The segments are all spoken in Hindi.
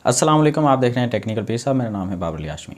अस्सलाम वालेकुम, आप देख रहे हैं टेक्निकल पीस साहब। मेरा नाम है बाबर अली हाशमी।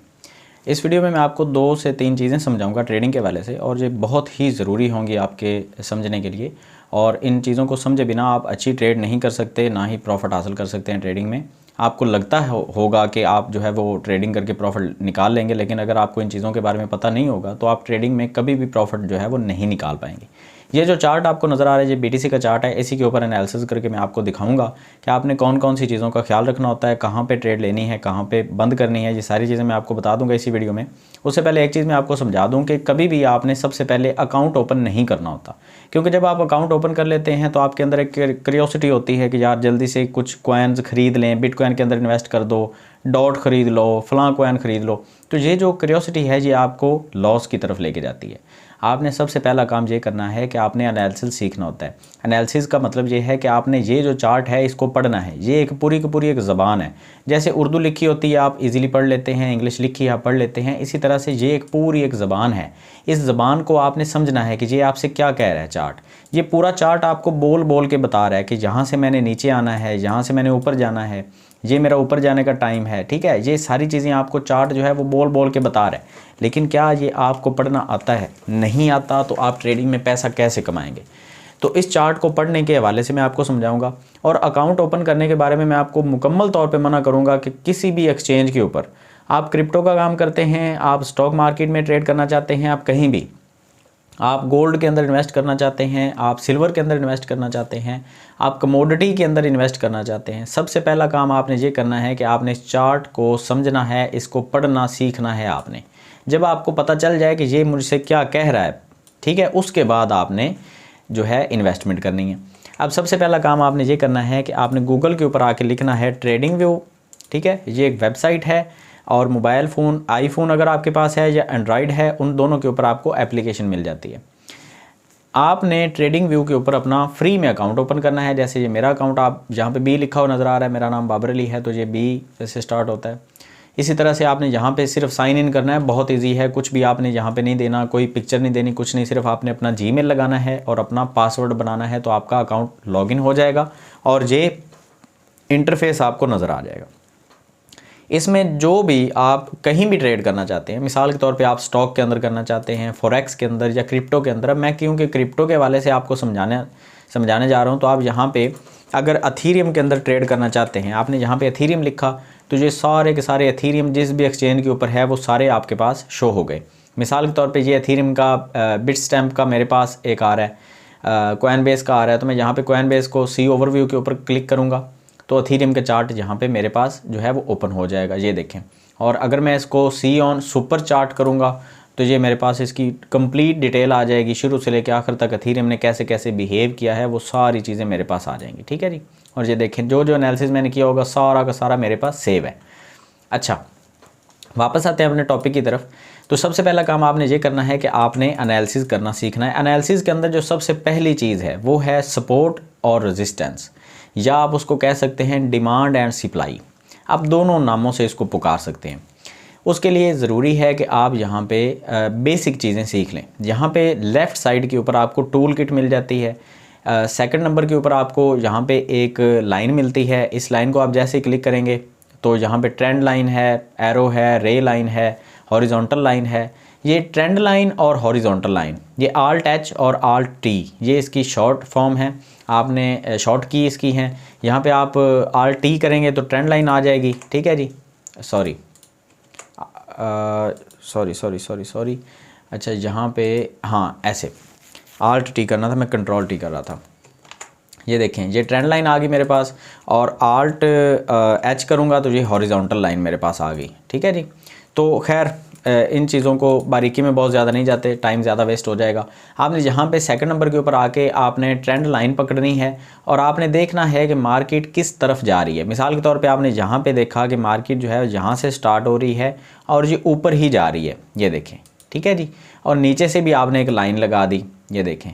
इस वीडियो में मैं आपको 2 से 3 चीज़ें समझाऊंगा ट्रेडिंग के हवाले से, और ये बहुत ही ज़रूरी होंगी आपके समझने के लिए। और इन चीज़ों को समझे बिना आप अच्छी ट्रेड नहीं कर सकते, ना ही प्रॉफिट हासिल कर सकते हैं ट्रेडिंग में। आपको लगता होगा कि आप जो है वो ट्रेडिंग करके प्रॉफिट निकाल लेंगे, लेकिन अगर आपको इन चीज़ों के बारे में पता नहीं होगा तो आप ट्रेडिंग में कभी भी प्रॉफिट जो है वो नहीं निकाल पाएंगे। ये जो चार्ट आपको नज़र आ रहा है, ये बीटीसी का चार्ट है। इसी के ऊपर एनालिसिस करके मैं आपको दिखाऊंगा कि आपने कौन कौन सी चीज़ों का ख्याल रखना होता है, कहाँ पे ट्रेड लेनी है, कहाँ पे बंद करनी है। ये सारी चीज़ें मैं आपको बता दूंगा इसी वीडियो में। उससे पहले एक चीज़ मैं आपको समझा दूं कि कभी भी आपने सबसे पहले अकाउंट ओपन नहीं करना होता, क्योंकि जब आप अकाउंट ओपन कर लेते हैं तो आपके अंदर एक क्यूरियोसिटी होती है कि यार जल्दी से कुछ कॉइन्स खरीद लें, बिटकॉइन के अंदर इन्वेस्ट कर दो, डॉट खरीद लो, फलां कॉइन खरीद लो। तो ये जो क्यूरियोसिटी है ये आपको लॉस की तरफ लेके जाती है। आपने सबसे पहला काम ये करना है कि आपने एनालिसिस सीखना होता है। एनालिसिस का मतलब ये है कि आपने ये जो चार्ट है इसको पढ़ना है। ये एक पूरी की पूरी एक ज़बान है। जैसे उर्दू लिखी होती है आप इजीली पढ़ लेते हैं, इंग्लिश लिखी आप पढ़ लेते हैं, इसी तरह से ये एक पूरी एक ज़बान है। इस ज़बान को आपने समझना है कि ये आपसे क्या कह रहा है चार्ट। ये पूरा चार्ट आपको बोल बोल के बता रहा है कि यहाँ से मैंने नीचे आना है, यहाँ से मैंने ऊपर जाना है, ये मेरा ऊपर जाने का टाइम है। ठीक है, ये सारी चीज़ें आपको चार्ट जो है वो बोल बोल के बता रहा है। लेकिन क्या ये आपको पढ़ना आता है? नहीं आता तो आप ट्रेडिंग में पैसा कैसे कमाएंगे? तो इस चार्ट को पढ़ने के हवाले से मैं आपको समझाऊंगा। और अकाउंट ओपन करने के बारे में मैं आपको मुकम्मल तौर पे मना करूंगा कि किसी भी एक्सचेंज के ऊपर, आप क्रिप्टो का काम करते हैं, आप स्टॉक मार्केट में ट्रेड करना चाहते हैं, आप कहीं भी, आप गोल्ड के अंदर इन्वेस्ट करना चाहते हैं, आप सिल्वर के अंदर इन्वेस्ट करना चाहते हैं, आप कमोडिटी के अंदर इन्वेस्ट करना चाहते हैं, सबसे पहला काम आपने ये करना है कि आपने इस चार्ट को समझना है, इसको पढ़ना सीखना है आपने। जब आपको पता चल जाए कि ये मुझसे क्या कह रहा है, ठीक है, उसके बाद आपने जो है इन्वेस्टमेंट करनी है। अब सबसे पहला काम आपने ये करना है कि आपने गूगल के ऊपर आके लिखना है ट्रेडिंग व्यू। ठीक है, ये एक वेबसाइट है, और मोबाइल फ़ोन, आईफोन अगर आपके पास है या एंड्रॉयड है, उन दोनों के ऊपर आपको एप्लीकेशन मिल जाती है। आपने ट्रेडिंग व्यू के ऊपर अपना फ्री में अकाउंट ओपन करना है। जैसे ये मेरा अकाउंट, आप जहाँ पे बी लिखा हुआ नज़र आ रहा है, मेरा नाम बाबर अली है, तो ये बी से स्टार्ट होता है। इसी तरह से आपने यहाँ पे सिर्फ साइन इन करना है, बहुत इजी है। कुछ भी आपने यहाँ पे नहीं देना, कोई पिक्चर नहीं देनी, कुछ नहीं, सिर्फ आपने अपना जीमेल लगाना है और अपना पासवर्ड बनाना है, तो आपका अकाउंट लॉगिन हो जाएगा और ये इंटरफेस आपको नज़र आ जाएगा। इसमें जो भी आप कहीं भी ट्रेड करना चाहते हैं, मिसाल के तौर पे आप स्टॉक के अंदर करना चाहते हैं, फॉरेक्स के अंदर या क्रिप्टो के अंदर, मैं क्योंकि क्रिप्टो के हवाले से आपको समझाने जा रहा हूं, तो आप यहाँ पे अगर एथेरियम के अंदर ट्रेड करना चाहते हैं, आपने यहाँ पे एथेरियम लिखा तो ये सारे के सारे एथेरियम जिस भी एक्सचेंज के ऊपर है वो सारे आपके पास शो हो गए। मिसाल के तौर पर ये एथेरियम का बिटस्टैम्प का मेरे पास एक आ रहा है, कॉइनबेस का आ रहा है, तो मैं यहाँ पर कॉइनबेस को सी ओवरव्यू के ऊपर क्लिक करूँगा तो एथेरियम का चार्ट यहाँ पे मेरे पास जो है वो ओपन हो जाएगा, ये देखें। और अगर मैं इसको सी ऑन सुपर चार्ट करूँगा तो ये मेरे पास इसकी कंप्लीट डिटेल आ जाएगी, शुरू से लेकर आखिर तक एथेरियम ने कैसे कैसे बिहेव किया है वो सारी चीज़ें मेरे पास आ जाएंगी। ठीक है जी, और ये देखें जो जो एनालिसिस मैंने किया होगा सारा का सारा मेरे पास सेव है। अच्छा, वापस आते हैं अपने टॉपिक की तरफ। तो सबसे पहला काम आपने ये करना है कि आपने एनालिसिस करना सीखना है। एनालिसिस के अंदर जो सबसे पहली चीज़ है वो है सपोर्ट और रेजिस्टेंस, या आप उसको कह सकते हैं डिमांड एंड सप्लाई। आप दोनों नामों से इसको पुकार सकते हैं। उसके लिए ज़रूरी है कि आप यहाँ पे बेसिक चीज़ें सीख लें। यहाँ पे लेफ़्ट साइड के ऊपर आपको टूल किट मिल जाती है। सेकंड नंबर के ऊपर आपको यहाँ पे एक लाइन मिलती है। इस लाइन को आप जैसे ही क्लिक करेंगे तो यहाँ पे ट्रेंड लाइन है, एरो है, रे लाइन है, हॉरिजॉन्टल लाइन है। ये ट्रेंड लाइन और हॉरिजॉन्टल लाइन, ये आल्ट एच और आल्ट टी, ये इसकी शॉर्ट फॉर्म है। आपने शॉर्ट की इसकी हैं। यहाँ पे आप आल्ट टी करेंगे तो ट्रेंड लाइन आ जाएगी। ठीक है जी, सॉरी, अच्छा यहाँ पे, हाँ ऐसे आल्ट टी करना था, मैं कंट्रोल टी कर रहा था। ये देखें, ये ट्रेंड लाइन आ गई मेरे पास, और आल्ट एच करूँगा तो ये हॉरिजॉन्टल लाइन मेरे पास आ गई। ठीक है जी, तो खैर इन चीज़ों को बारीकी में बहुत ज़्यादा नहीं जाते, टाइम ज़्यादा वेस्ट हो जाएगा। आपने यहाँ पे सेकंड नंबर के ऊपर आके आपने ट्रेंड लाइन पकड़नी है और आपने देखना है कि मार्केट किस तरफ जा रही है। मिसाल के तौर पे आपने यहाँ पे देखा कि मार्केट जो है यहाँ से स्टार्ट हो रही है और ये ऊपर ही जा रही है, ये देखें। ठीक है जी, और नीचे से भी आपने एक लाइन लगा दी, ये देखें।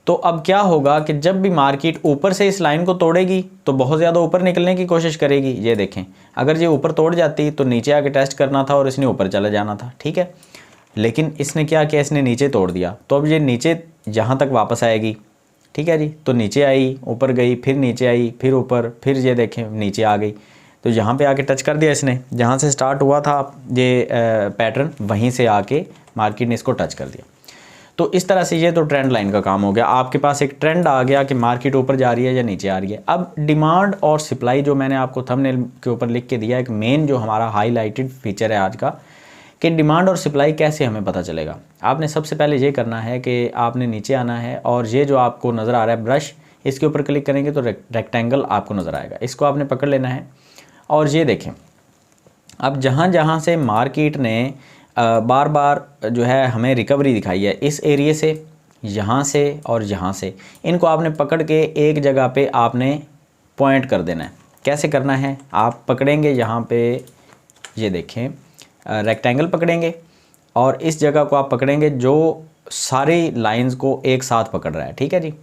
तो अब क्या होगा कि जब भी मार्केट ऊपर से इस लाइन को तोड़ेगी तो बहुत ज़्यादा ऊपर निकलने की कोशिश करेगी। ये देखें, अगर ये ऊपर तोड़ जाती तो नीचे आके टेस्ट करना था और इसने ऊपर चला जाना था। ठीक है, लेकिन इसने क्या किया, इसने नीचे तोड़ दिया, तो अब ये नीचे यहाँ तक वापस आएगी। ठीक है जी, तो नीचे आई, ऊपर गई, फिर नीचे आई, फिर ऊपर, फिर ये देखें नीचे आ गई। तो यहाँ पे आके टच कर दिया इसने, जहाँ से स्टार्ट हुआ था ये पैटर्न वहीं से आके मार्केट ने इसको टच कर दिया। तो इस तरह से ये तो ट्रेंड लाइन का काम हो गया, आपके पास एक ट्रेंड आ गया कि मार्केट ऊपर जा रही है या नीचे आ रही है। अब डिमांड और सप्लाई जो मैंने आपको थंबनेल के ऊपर लिख के दिया, एक मेन जो हमारा हाईलाइटेड फीचर है आज का, कि डिमांड और सप्लाई कैसे हमें पता चलेगा। आपने सबसे पहले ये करना है कि आपने नीचे आना है और ये जो आपको नज़र आ रहा है ब्रश, इसके ऊपर क्लिक करेंगे तो रेक्टेंगल आपको नज़र आएगा, इसको आपने पकड़ लेना है। और ये देखें, अब जहाँ जहाँ से मार्केट ने बार बार जो है हमें रिकवरी दिखाई है, इस एरिए से, यहाँ से और यहाँ से, इनको आपने पकड़ के एक जगह पे आपने पॉइंट कर देना है। कैसे करना है, आप पकड़ेंगे यहाँ पे, ये देखें रेक्टेंगल पकड़ेंगे और इस जगह को आप पकड़ेंगे जो सारी लाइंस को एक साथ पकड़ रहा है, ठीक है जी।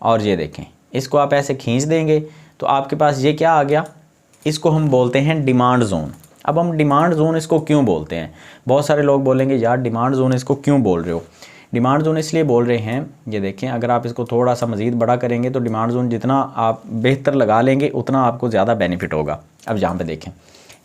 और ये देखें, इसको आप ऐसे खींच देंगे तो आपके पास ये क्या आ गया, इसको हम बोलते हैं डिमांड जोन। अब हम डिमांड जोन इसको क्यों बोलते हैं, बहुत सारे लोग बोलेंगे यार डिमांड जोन इसको क्यों बोल रहे हो। डिमांड जोन इसलिए बोल रहे हैं, ये देखें अगर आप इसको थोड़ा सा मज़ीद बड़ा करेंगे तो डिमांड जोन जितना आप बेहतर लगा लेंगे उतना आपको ज़्यादा बेनिफिट होगा। अब यहाँ पे देखें,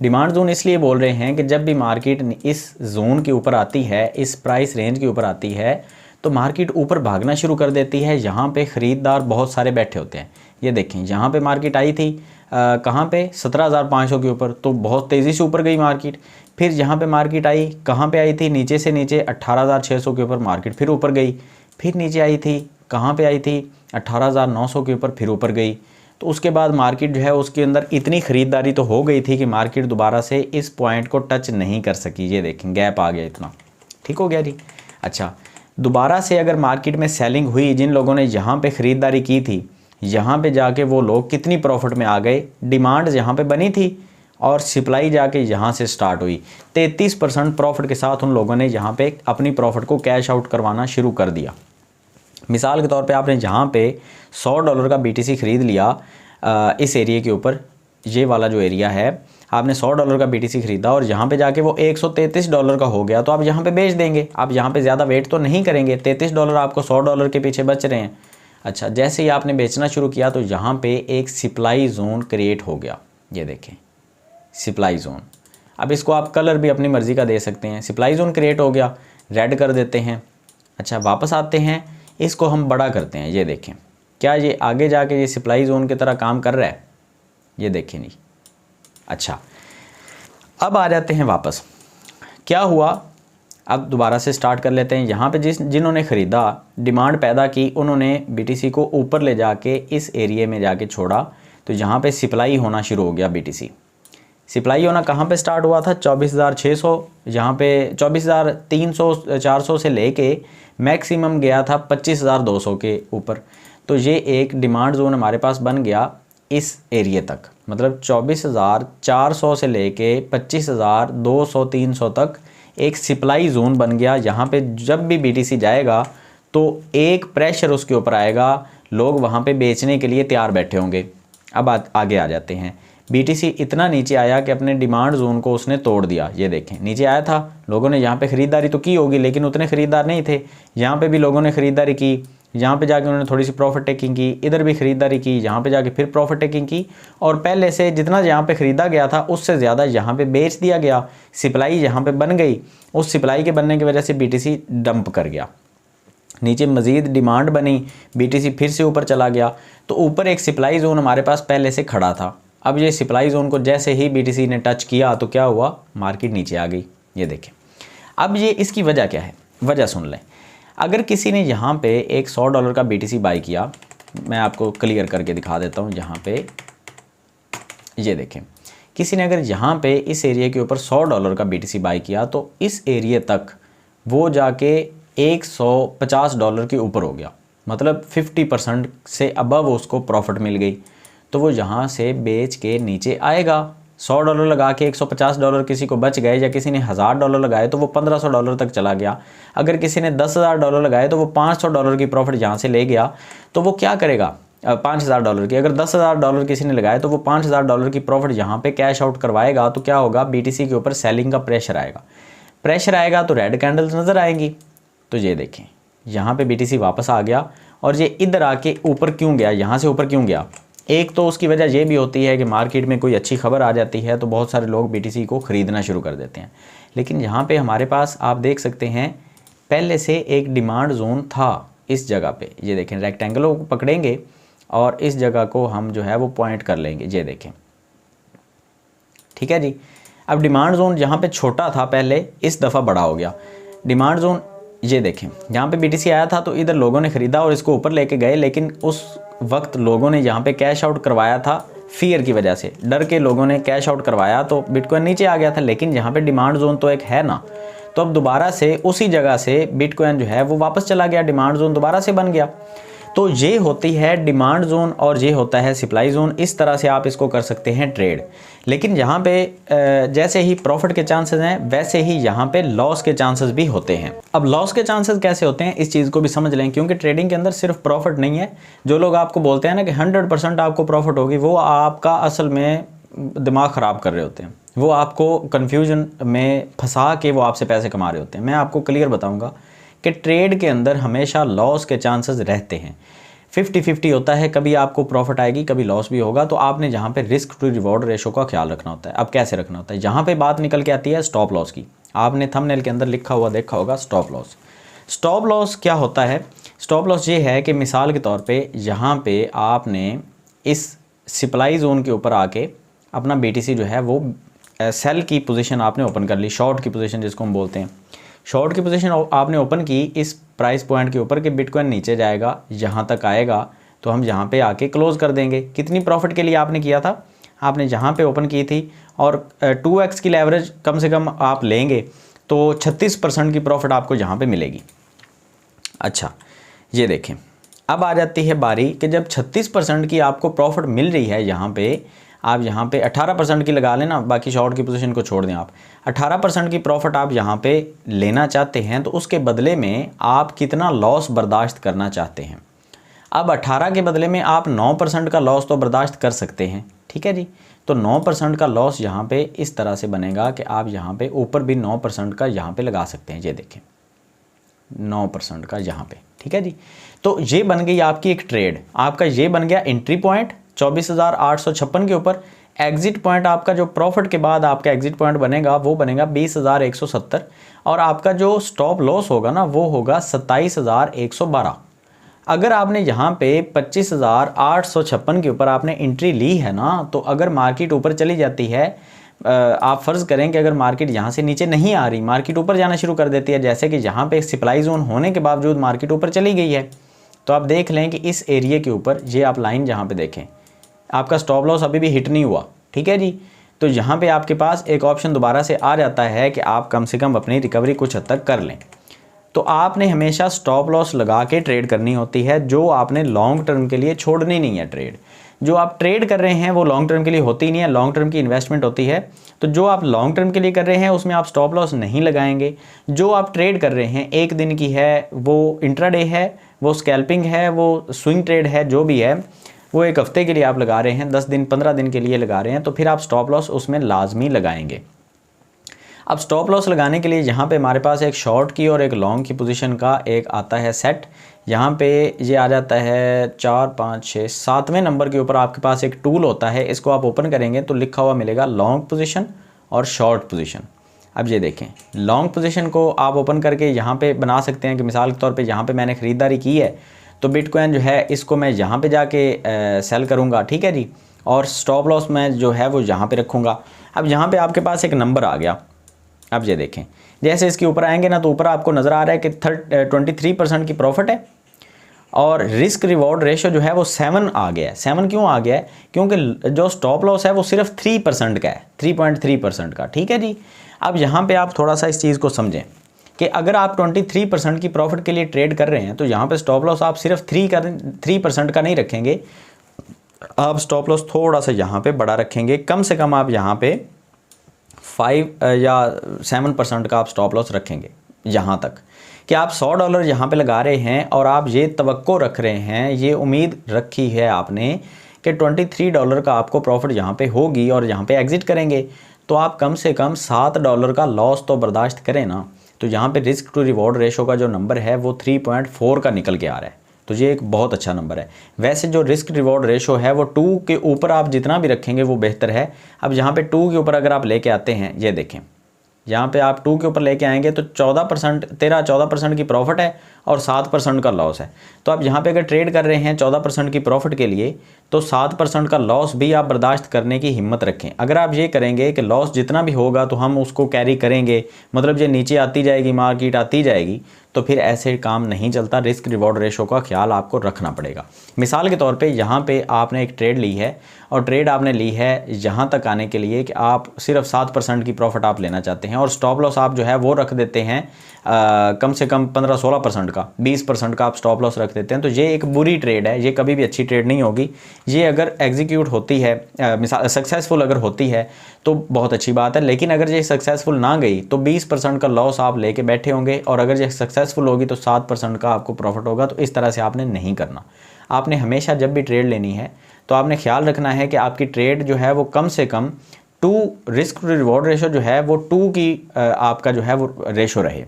डिमांड जोन इसलिए बोल रहे हैं कि जब भी मार्केट इस जोन के ऊपर आती है, इस प्राइस रेंज के ऊपर आती है, तो मार्केट ऊपर भागना शुरू कर देती है। यहाँ पे ख़रीदार बहुत सारे बैठे होते हैं। ये देखें, यहाँ पे मार्केट आई थी कहाँ पे 17,500 के ऊपर, तो बहुत तेज़ी से ऊपर गई मार्केट। फिर यहाँ पे मार्केट आई, कहाँ पे आई थी, नीचे से नीचे 18,600 के ऊपर मार्केट फिर ऊपर गई। फिर नीचे आई थी, कहाँ पे आई थी 18,900 के ऊपर, फिर ऊपर गई। तो उसके बाद मार्केट जो है उसके अंदर इतनी ख़रीदारी तो हो गई थी कि मार्केट दोबारा से इस पॉइंट को टच नहीं कर सकी। ये देखें गैप आ गया इतना, ठीक हो गया जी। अच्छा, दोबारा से अगर मार्केट में सेलिंग हुई, जिन लोगों ने यहाँ पे ख़रीदारी की थी, यहाँ पे जाके वो लोग कितनी प्रॉफिट में आ गए। डिमांड यहाँ पे बनी थी और सप्लाई जाके यहाँ से स्टार्ट हुई। 33% प्रॉफिट के साथ उन लोगों ने यहाँ पे अपनी प्रॉफिट को कैश आउट करवाना शुरू कर दिया। मिसाल के तौर पे आपने यहाँ पे $100 का BTC ख़रीद लिया इस एरिए के ऊपर, ये वाला जो एरिया है, आपने $100 का BTC ख़रीदा और यहाँ पे जाके वो $133 का हो गया, तो आप यहाँ पे बेच देंगे। आप यहाँ पे ज़्यादा वेट तो नहीं करेंगे, $33 आपको $100 के पीछे बच रहे हैं। अच्छा, जैसे ही आपने बेचना शुरू किया तो यहाँ पे एक सप्लाई जोन क्रिएट हो गया। ये देखें सप्लाई जोन, अब इसको आप कलर भी अपनी मर्ज़ी का दे सकते हैं। सप्लाई जोन क्रिएट हो गया, रेड कर देते हैं। अच्छा, वापस आते हैं, इसको हम बड़ा करते हैं। ये देखें, क्या ये आगे जाके ये सप्लाई जोन की तरह काम कर रहा है, ये देखें नहीं। अच्छा, अब आ जाते हैं वापस, क्या हुआ, अब दोबारा से स्टार्ट कर लेते हैं। यहाँ पे जिन्होंने ख़रीदा, डिमांड पैदा की, उन्होंने BTC को ऊपर ले जाके इस एरिए में जाके छोड़ा, तो यहाँ पे सप्लाई होना शुरू हो गया। BTC सप्लाई होना कहाँ पे स्टार्ट हुआ था, 24,600, यहाँ पे 24,300 400 से लेके मैक्सिमम गया था 25,200 के ऊपर। तो ये एक डिमांड जोन हमारे पास बन गया इस एरिए तक, मतलब 24,400 से लेके 25,200 300 तक एक सप्लाई जोन बन गया। यहाँ पे जब भी BTC जाएगा तो एक प्रेशर उसके ऊपर आएगा, लोग वहाँ पे बेचने के लिए तैयार बैठे होंगे। अब आगे आ जाते हैं, BTC इतना नीचे आया कि अपने डिमांड जोन को उसने तोड़ दिया। ये देखें, नीचे आया था, लोगों ने यहाँ पे ख़रीदारी तो की होगी, लेकिन उतने ख़रीदार नहीं थे। यहाँ पे भी लोगों ने ख़रीदारी की, यहाँ पे जाके उन्होंने थोड़ी सी प्रॉफिट टेकिंग की, इधर भी ख़रीदारी की, यहाँ पे जाके फिर प्रॉफिट टेकिंग की, और पहले से जितना यहाँ पे ख़रीदा गया था उससे ज़्यादा यहाँ पे बेच दिया गया। सप्लाई यहाँ पे बन गई, उस सप्लाई के बनने की वजह से BTC डंप कर गया। नीचे मज़ीद डिमांड बनी, BTC फिर से ऊपर चला गया, तो ऊपर एक सप्लाई जोन हमारे पास पहले से खड़ा था। अब ये सप्लाई जोन को जैसे ही BTC ने टच किया तो क्या हुआ, मार्केट नीचे आ गई। ये देखें, अब ये इसकी वजह क्या है, वजह सुन लें। अगर किसी ने यहाँ पे एक $100 का BTC बाई किया, मैं आपको क्लियर करके दिखा देता हूँ। यहाँ पे ये देखें, किसी ने अगर यहाँ पे इस एरिया के ऊपर $100 का BTC बाई किया तो इस एरिया तक वो जाके $150 के ऊपर हो गया, मतलब 50% से अबव उसको प्रॉफिट मिल गई। तो वो यहाँ से बेच के नीचे आएगा। $100 लगा के $150 किसी को बच गए, या किसी ने $1000 लगाए तो वो $1500 तक चला गया। अगर किसी ने $10,000 लगाए तो वो $500 की प्रॉफिट यहाँ से ले गया। तो वो क्या करेगा, $5000 की, अगर $10,000 किसी ने लगाए तो वो $5000 की प्रॉफिट यहाँ पे कैश आउट करवाएगा। तो क्या होगा, BTC के ऊपर सेलिंग का प्रेशर आएगा। प्रेशर आएगा तो रेड कैंडल्स नज़र आएंगी। तो ये देखें, यहाँ पे BTC वापस आ गया और ये इधर आके ऊपर क्यों गया, यहाँ से ऊपर क्यों गया, एक तो उसकी वजह ये भी होती है कि मार्केट में कोई अच्छी खबर आ जाती है तो बहुत सारे लोग BTC को ख़रीदना शुरू कर देते हैं। लेकिन यहाँ पे हमारे पास आप देख सकते हैं पहले से एक डिमांड जोन था इस जगह पे। ये देखें, रेक्टेंगलों को पकड़ेंगे और इस जगह को हम जो है वो पॉइंट कर लेंगे, ये देखें, ठीक है जी। अब डिमांड जोन जहाँ पे छोटा था पहले, इस दफ़ा बड़ा हो गया डिमांड जोन। ये देखें, यहाँ पे BTC आया था तो इधर लोगों ने ख़रीदा और इसको ऊपर लेके गए, लेकिन उस वक्त लोगों ने यहाँ पे कैश आउट करवाया था, फियर की वजह से, डर के लोगों ने कैश आउट करवाया तो बिटकॉइन नीचे आ गया था। लेकिन यहाँ पे डिमांड जोन तो एक है ना, तो अब दोबारा से उसी जगह से बिटकॉइन जो है वो वापस चला गया, डिमांड जोन दोबारा से बन गया। तो ये होती है डिमांड जोन और ये होता है सप्लाई जोन। इस तरह से आप इसको कर सकते हैं ट्रेड। लेकिन यहाँ पे जैसे ही प्रॉफिट के चांसेस हैं वैसे ही यहाँ पे लॉस के चांसेस भी होते हैं। अब लॉस के चांसेस कैसे होते हैं इस चीज़ को भी समझ लें, क्योंकि ट्रेडिंग के अंदर सिर्फ प्रॉफिट नहीं है। जो लोग आपको बोलते हैं ना कि 100% आपको प्रॉफिट होगी, वो आपका असल में दिमाग ख़राब कर रहे होते हैं, वो आपको कन्फ्यूजन में फंसा के वो आपसे पैसे कमा रहे होते हैं। मैं आपको क्लियर बताऊँगा कि ट्रेड के अंदर हमेशा लॉस के चांसेस रहते हैं। 50-50 होता है, कभी आपको प्रॉफिट आएगी कभी लॉस भी होगा। तो आपने जहाँ पे रिस्क टू रिवॉर्ड रेशो का ख्याल रखना होता है। अब कैसे रखना होता है, यहाँ पे बात निकल के आती है स्टॉप लॉस की। आपने थंबनेल के अंदर लिखा हुआ देखा होगा स्टॉप लॉस। स्टॉप लॉस क्या होता है? स्टॉप लॉस ये है कि मिसाल के तौर पर यहाँ पे आपने इस सप्लाई जोन के ऊपर आके अपना BTC जो है वो सेल की पोजीशन आपने ओपन कर ली, शॉर्ट की पोजीशन जिसको हम बोलते हैं। शॉर्ट की पोजीशन आपने ओपन की इस प्राइस पॉइंट के ऊपर कि बिटकॉइन नीचे जाएगा, यहाँ तक आएगा तो हम यहाँ पे आके क्लोज कर देंगे। कितनी प्रॉफिट के लिए आपने किया था? आपने जहाँ पे ओपन की थी और 2x की लेवरेज कम से कम आप लेंगे तो 36% की प्रॉफिट आपको यहाँ पे मिलेगी। अच्छा, ये देखें, अब आ जाती है बारी कि जब 36% की आपको प्रॉफिट मिल रही है, यहाँ पे आप यहाँ पे 18% की लगा लेना, बाकी शॉर्ट की पोजीशन को छोड़ दें। आप 18% की प्रॉफिट आप यहाँ पे लेना चाहते हैं तो उसके बदले में आप कितना लॉस बर्दाश्त करना चाहते हैं? अब 18 के बदले में आप 9% का लॉस तो बर्दाश्त कर सकते हैं, ठीक है जी। तो 9% का लॉस यहाँ पे इस तरह से बनेगा कि आप यहाँ पे ऊपर भी 9% का यहाँ पे लगा सकते हैं। ये देखें 9% का यहाँ पे, ठीक है जी। तो ये बन गई आपकी एक ट्रेड। आपका ये बन गया एंट्री पॉइंट 24,856 के ऊपर। एग्जिट पॉइंट आपका जो प्रॉफिट के बाद आपका एग्जिट पॉइंट बनेगा वो बनेगा 20,170 और आपका जो स्टॉप लॉस होगा ना वो होगा 27,112। अगर आपने यहाँ पे 25,856 के ऊपर आपने एंट्री ली है ना, तो अगर मार्केट ऊपर चली जाती है, आप फ़र्ज़ करें कि अगर मार्केट यहाँ से नीचे नहीं आ रही, मार्केट ऊपर जाना शुरू कर देती है, जैसे कि यहाँ पे सप्लाई जोन होने के बावजूद मार्केट ऊपर चली गई है, तो आप देख लें कि इस एरिया के ऊपर ये आप लाइन जहाँ पे देखें आपका स्टॉप लॉस अभी भी हिट नहीं हुआ, ठीक है जी। तो यहाँ पे आपके पास एक ऑप्शन दोबारा से आ जाता है कि आप कम से कम अपनी रिकवरी कुछ हद तक कर लें। तो आपने हमेशा स्टॉप लॉस लगा के ट्रेड करनी होती है, जो आपने लॉन्ग टर्म के लिए छोड़नी नहीं है। ट्रेड जो आप ट्रेड कर रहे हैं वो लॉन्ग टर्म के लिए होती नहीं है, लॉन्ग टर्म की इन्वेस्टमेंट होती है। तो जो आप लॉन्ग टर्म के लिए कर रहे हैं उसमें आप स्टॉप लॉस नहीं लगाएंगे। जो आप ट्रेड कर रहे हैं एक दिन की है, वो इंट्राडे है, वो स्कैल्पिंग है, वो स्विंग ट्रेड है, जो भी है वो एक हफ्ते के लिए आप लगा रहे हैं, 10 दिन 15 दिन के लिए लगा रहे हैं, तो फिर आप स्टॉप लॉस उसमें लाजमी लगाएंगे। अब स्टॉप लॉस लगाने के लिए यहाँ पे हमारे पास एक शॉर्ट की और एक लॉन्ग की पोजीशन का एक आता है सेट। यहाँ पे ये आ जाता है 4, 5, 6, 7वें नंबर के ऊपर आपके पास एक टूल होता है। इसको आप ओपन करेंगे तो लिखा हुआ मिलेगा लॉन्ग पोजीशन और शॉर्ट पोजीशन। अब ये देखें, लॉन्ग पोजीशन को आप ओपन करके यहाँ पे बना सकते हैं कि मिसाल के तौर पे यहाँ पे मैंने ख़रीदारी की है तो बिटकॉइन जो है इसको मैं यहाँ पे जाके सेल करूँगा, ठीक है जी, और स्टॉप लॉस मैं जो है वो यहाँ पे रखूँगा। अब यहाँ पे आपके पास एक नंबर आ गया। अब ये देखें, जैसे इसके ऊपर आएंगे ना तो ऊपर आपको नज़र आ रहा है कि 23% की प्रॉफिट है और रिस्क रिवॉर्ड रेशो जो है वो 7 आ गया है। 7 क्यों आ गया है? क्योंकि जो स्टॉप लॉस है वो सिर्फ 3% का है, 3.3% का, ठीक है जी। अब यहाँ पे आप थोड़ा सा इस चीज़ को समझें कि अगर आप 23% की प्रॉफिट के लिए ट्रेड कर रहे हैं तो यहाँ पे स्टॉप लॉस आप सिर्फ 3% का नहीं रखेंगे, आप स्टॉप लॉस थोड़ा सा यहाँ पे बड़ा रखेंगे। कम से कम आप यहाँ पे 5 या 7% का आप स्टॉप लॉस रखेंगे, यहाँ तक कि आप $100 यहाँ पे लगा रहे हैं और आप ये तवक्को रख रहे हैं, ये उम्मीद रखी है आपने कि $23 का आपको प्रॉफिट यहाँ पे होगी और यहाँ पे एग्ज़िट करेंगे, तो आप कम से कम $7 का लॉस तो बर्दाश्त करें ना। तो यहाँ पे रिस्क टू रिवॉर्ड रेशो का जो नंबर है वो 3.4 का निकल के आ रहा है। तो ये एक बहुत अच्छा नंबर है। वैसे जो रिस्क रिवॉर्ड रेशो है वो 2 के ऊपर आप जितना भी रखेंगे वो बेहतर है। अब यहाँ पे 2 के ऊपर अगर आप लेके आते हैं, ये देखें यहाँ पे आप 2 के ऊपर लेके आएंगे तो 14% की प्रॉफिट है और 7% का लॉस है। तो आप यहाँ पे अगर ट्रेड कर रहे हैं 14% की प्रॉफिट के लिए, तो 7% का लॉस भी आप बर्दाश्त करने की हिम्मत रखें। अगर आप ये करेंगे कि लॉस जितना भी होगा तो हम उसको कैरी करेंगे, मतलब ये नीचे आती जाएगी, मार्केट आती जाएगी, तो फिर ऐसे काम नहीं चलता। रिस्क रिवॉर्ड रेशो का ख्याल आपको रखना पड़ेगा। मिसाल के तौर पे यहाँ पे आपने एक ट्रेड ली है और ट्रेड आपने ली है यहाँ तक आने के लिए कि आप सिर्फ 7% की प्रॉफिट आप लेना चाहते हैं और स्टॉप लॉस आप जो है वो रख देते हैं कम से कम 15-16% का, 20% का आप स्टॉप लॉस रख देते हैं। तो ये एक बुरी ट्रेड है, ये कभी भी अच्छी ट्रेड नहीं होगी। ये अगर एग्जीक्यूट होती है, मिसाल सक्सेसफुल अगर होती है तो बहुत अच्छी बात है, लेकिन अगर ये सक्सेसफुल ना गई तो 20% का लॉस आप लेके बैठे होंगे और अगर ये सक्सेसफुल होगी तो 7% का आपको प्रॉफिट होगा। तो इस तरह से आपने नहीं करना। आपने हमेशा जब भी ट्रेड लेनी है तो आपने ख्याल रखना है कि आपकी ट्रेड जो है वो कम से कम 2 रिस्क रिवॉर्ड रेशो जो है वो 2 की आपका जो है वो रेशो रहे।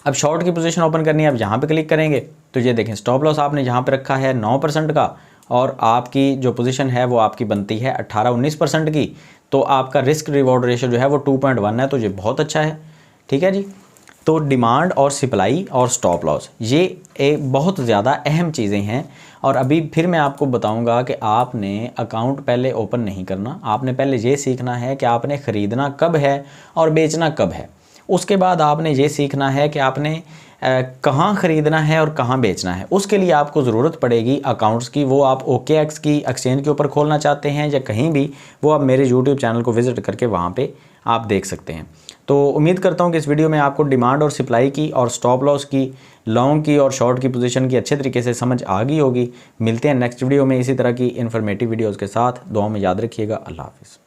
अब शॉर्ट की पोजीशन ओपन करनी है, आप यहाँ पे क्लिक करेंगे तो ये देखें स्टॉप लॉस आपने यहाँ पे रखा है 9% का और आपकी जो पोजीशन है वो आपकी बनती है 18-19% की। तो आपका रिस्क रिवॉर्ड रेशो जो है वो 2.1 है, तो ये बहुत अच्छा है। ठीक है जी। तो डिमांड और सप्लाई और स्टॉप लॉस ये एक बहुत ज़्यादा अहम चीज़ें हैं। और अभी फिर मैं आपको बताऊंगा कि आपने अकाउंट पहले ओपन नहीं करना, आपने पहले ये सीखना है कि आपने ख़रीदना कब है और बेचना कब है। उसके बाद आपने ये सीखना है कि आपने कहाँ ख़रीदना है और कहाँ बेचना है। उसके लिए आपको ज़रूरत पड़ेगी अकाउंट्स की। वो आप OKX की एक्सचेंज के ऊपर खोलना चाहते हैं या कहीं भी, वो आप मेरे YouTube चैनल को विज़िट करके वहाँ पे आप देख सकते हैं। तो उम्मीद करता हूँ कि इस वीडियो में आपको डिमांड और सप्लाई की और स्टॉप लॉस की, लॉन्ग की और शॉर्ट की पोजीशन की अच्छे तरीके से समझ आ गई होगी। मिलते हैं नेक्स्ट वीडियो में इसी तरह की इन्फॉर्मेटिव वीडियोज़ के साथ। दुआ में याद रखिएगा। अल्लाह हाफ़िज़।